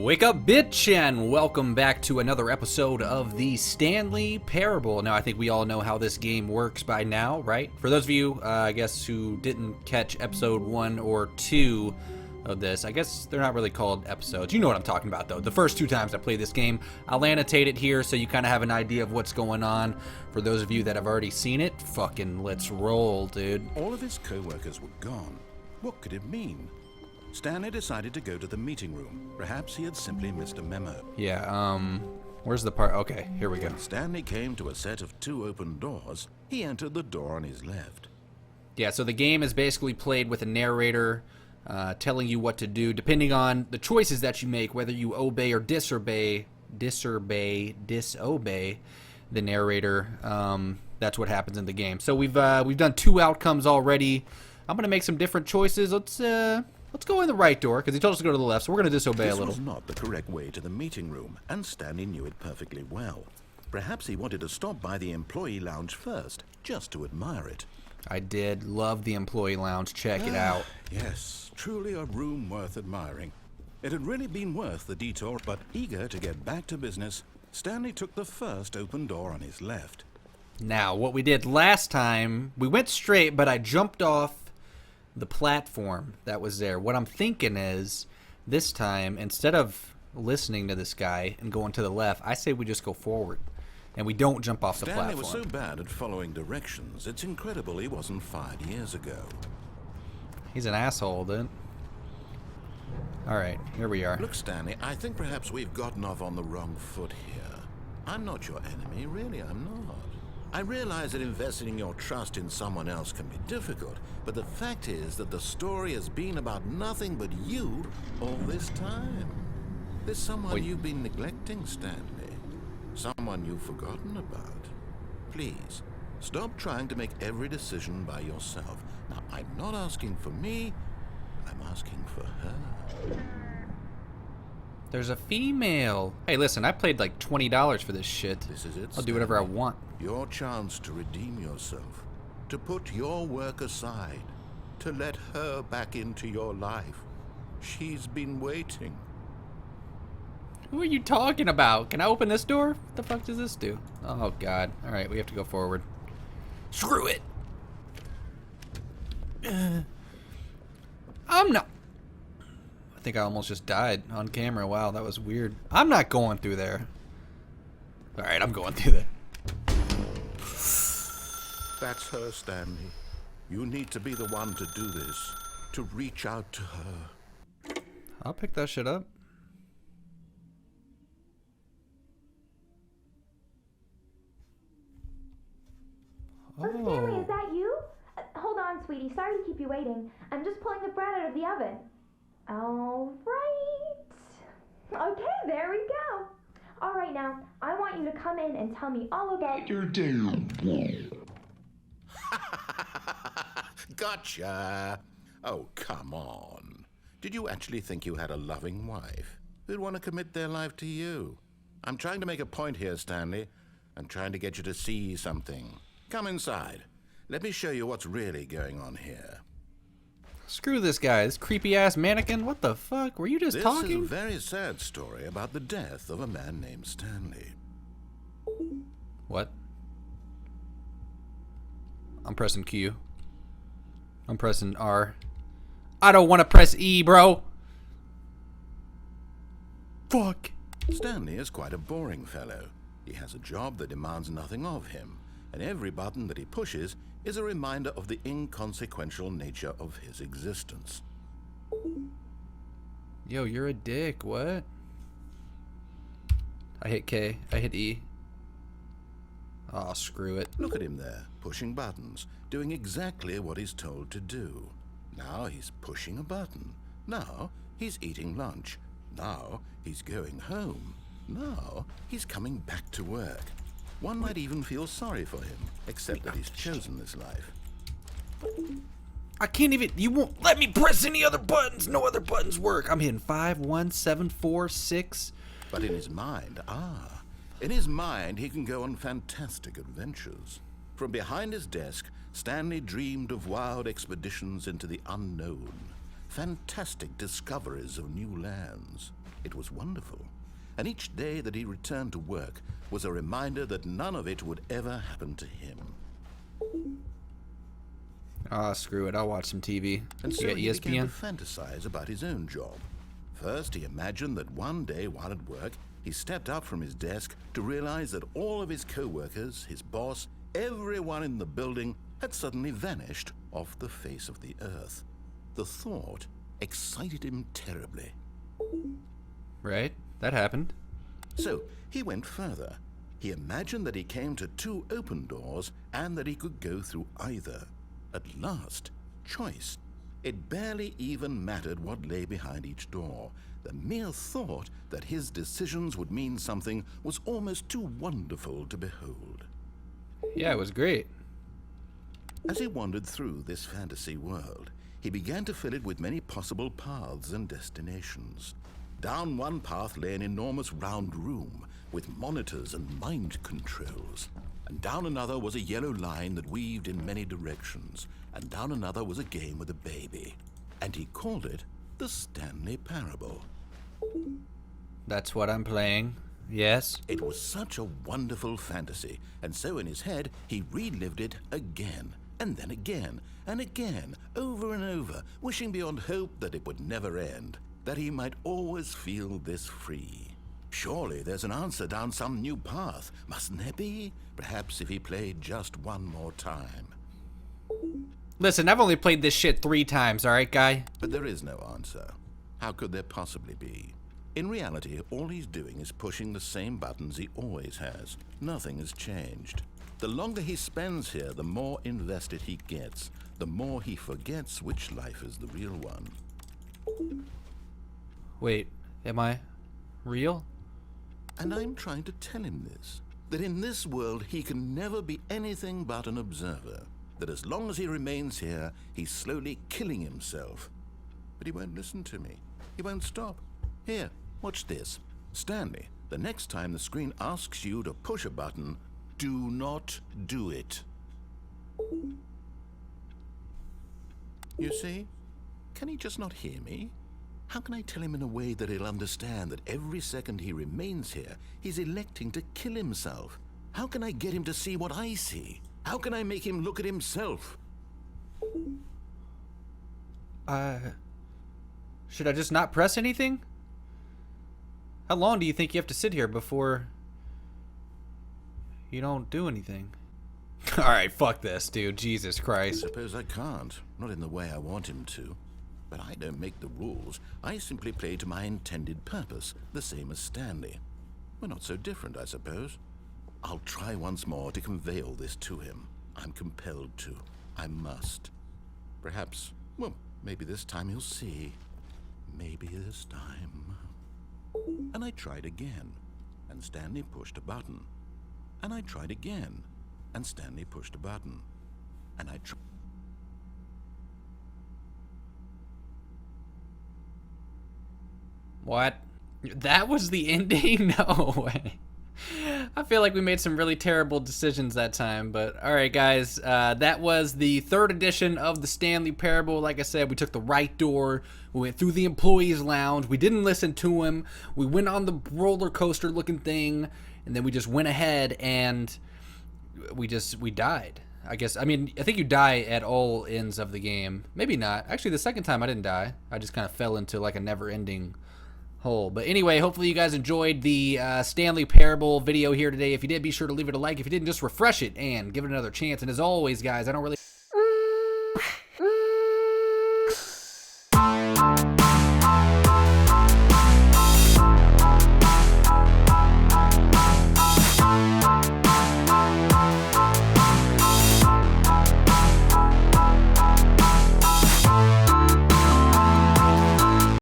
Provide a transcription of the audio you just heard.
Wake up, bitch, and welcome back to another episode of the Stanley Parable. Now, I think we all know how this game works by now, right? For those of you, I guess, who didn't catch episode 1 or 2 of this, I guess they're not really called episodes. You know what I'm talking about, though. The first 2 times I played this game, I'll annotate it here so you kind of have an idea of what's going on. For those of you that have already seen it, fucking let's roll, dude. All of his co-workers were gone. What could it mean? Stanley decided to go to the meeting room. Perhaps he had simply missed a memo. Yeah, where's the part? Okay, here we go. When Stanley came to a set of 2 open doors, he entered the door on his left. Yeah, so the game is basically played with a narrator telling you what to do, depending on the choices that you make, whether you obey or disobey the narrator. That's what happens in the game. So we've done 2 outcomes already. I'm gonna make some different choices. Let's go in the right door, because he told us to go to the left, so we're going to disobey a little. This was not the correct way to the meeting room, and Stanley knew it perfectly well. Perhaps he wanted to stop by the employee lounge first, just to admire it. I did love the employee lounge. Check it out. Yes, truly a room worth admiring. It had really been worth the detour, but eager to get back to business, Stanley took the first open door on his left. Now, what we did last time, we went straight, but I jumped off the platform that was there. What I'm thinking is, this time, instead of listening to this guy and going to the left, I say we just go forward and we don't jump off the platform. Stanley was so bad at following directions, it's incredible he wasn't fired years ago. He's an asshole, dude. Alright, here we are. Look, Stanley, I think perhaps we've gotten off on the wrong foot here. I'm not your enemy, really, I'm not. I realize that investing your trust in someone else can be difficult, but the fact is that the story has been about nothing but you all this time. There's someone you've been neglecting, Stanley. Someone you've forgotten about. Please, stop trying to make every decision by yourself. Now, I'm not asking for me, I'm asking for her. There's a female. Hey, listen, I paid like $20 for this shit. This is it, I'll do whatever I want. Your chance to redeem yourself, to put your work aside, to let her back into your life. She's been waiting. Who are you talking about? Can I open this door? What the fuck does this do? Oh, God. All right, we have to go forward. Screw it. I'm not... I think I almost just died on camera. Wow, that was weird. I'm not going through there. All right, I'm going through there. That's her, Stanley. You need to be the one to do this, to reach out to her. I'll pick that shit up. Oh, Stanley, is that you? Hold on, sweetie. Sorry to keep you waiting. I'm just pulling the bread out of the oven. All right. Okay, there we go. All right, now, I want you to come in and tell me all about your day. Gotcha. Oh, come on. Did you actually think you had a loving wife who'd want to commit their life to you? I'm trying to make a point here, Stanley. I'm trying to get you to see something. Come inside. Let me show you what's really going on here. Screw this guy, this creepy-ass mannequin. What the fuck? Were you just talking? This is a very sad story about the death of a man named Stanley. What? I'm pressing Q. I'm pressing R. I don't want to press E, bro. Fuck. Stanley is quite a boring fellow. He has a job that demands nothing of him, and every button that he pushes is a reminder of the inconsequential nature of his existence. Yo, you're a dick. What? I hit K. I hit E. Oh, screw it. Look at him there, pushing buttons, doing exactly what he's told to do. Now he's pushing a button. Now he's eating lunch. Now he's going home. Now he's coming back to work. One might even feel sorry for him, except that he's chosen this life. I can't even... You won't let me press any other buttons. No other buttons work. I'm hitting 5, 1, 7, 4, 6. But in his mind, in his mind, he can go on fantastic adventures. From behind his desk, Stanley dreamed of wild expeditions into the unknown, fantastic discoveries of new lands. It was wonderful. And each day that he returned to work was a reminder that none of it would ever happen to him. Ah, screw it. I'll watch some TV. And so You got he began ESPN? to fantasize about his own job. First, he imagined that one day while at work, he stepped up from his desk to realize that all of his co-workers, his boss, everyone in the building had suddenly vanished off the face of the earth. The thought excited him terribly. Right? That happened. So he went further. He imagined that he came to 2 open doors and that he could go through either. At last, choice. It barely even mattered what lay behind each door. The mere thought that his decisions would mean something was almost too wonderful to behold. Yeah, it was great. As he wandered through this fantasy world, he began to fill it with many possible paths and destinations. Down one path lay an enormous round room with monitors and mind controls. And down another was a yellow line that weaved in many directions. And down another was a game with a baby. And he called it the Stanley Parable. That's what I'm playing. Yes. It was such a wonderful fantasy, and so in his head he relived it again, and then again, and again, over and over, wishing beyond hope that it would never end, that he might always feel this free. Surely there's an answer down some new path, mustn't there be? Perhaps if he played just one more time. Listen, I've only played this shit 3 times, alright, guy? But there is no answer. How could there possibly be? In reality, all he's doing is pushing the same buttons he always has. Nothing has changed. The longer he spends here, the more invested he gets, the more he forgets which life is the real one. Wait, am I real? And I'm trying to tell him this, that in this world he can never be anything but an observer, that as long as he remains here, he's slowly killing himself. But he won't listen to me. He won't stop. Here, watch this. Stanley, the next time the screen asks you to push a button, do not do it. You see? Can he just not hear me? How can I tell him in a way that he'll understand that every second he remains here, he's electing to kill himself? How can I get him to see what I see? How can I make him look at himself? Should I just not press anything? How long do you think you have to sit here before you don't do anything? Alright, fuck this, dude. Jesus I Christ. suppose I can't. Not in the way I want him to. But I don't make the rules. I simply play to my intended purpose, the same as Stanley. We're not so different, I suppose. I'll try once more to convey all this to him. I'm compelled to. I must. Perhaps, well, maybe this time he'll see. Maybe this time. And I tried again, and Stanley pushed a button. And I tried again, and Stanley pushed a button. And I tried. What? That was the ending? No way. I feel like we made some really terrible decisions that time, but alright guys, that was the 3rd edition of the Stanley Parable. Like I said, we took the right door, we went through the employees lounge, we didn't listen to him, we went on the roller coaster looking thing, and then we just went ahead and we died. I guess, I mean, I think you die at all ends of the game. Maybe not. Actually, the second time I didn't die. I just kind of fell into like a never-ending hole. But anyway, hopefully you guys enjoyed the Stanley Parable video here today. If you did, be sure to leave it a like. If you didn't, just refresh it and give it another chance. And as always, guys, I don't really...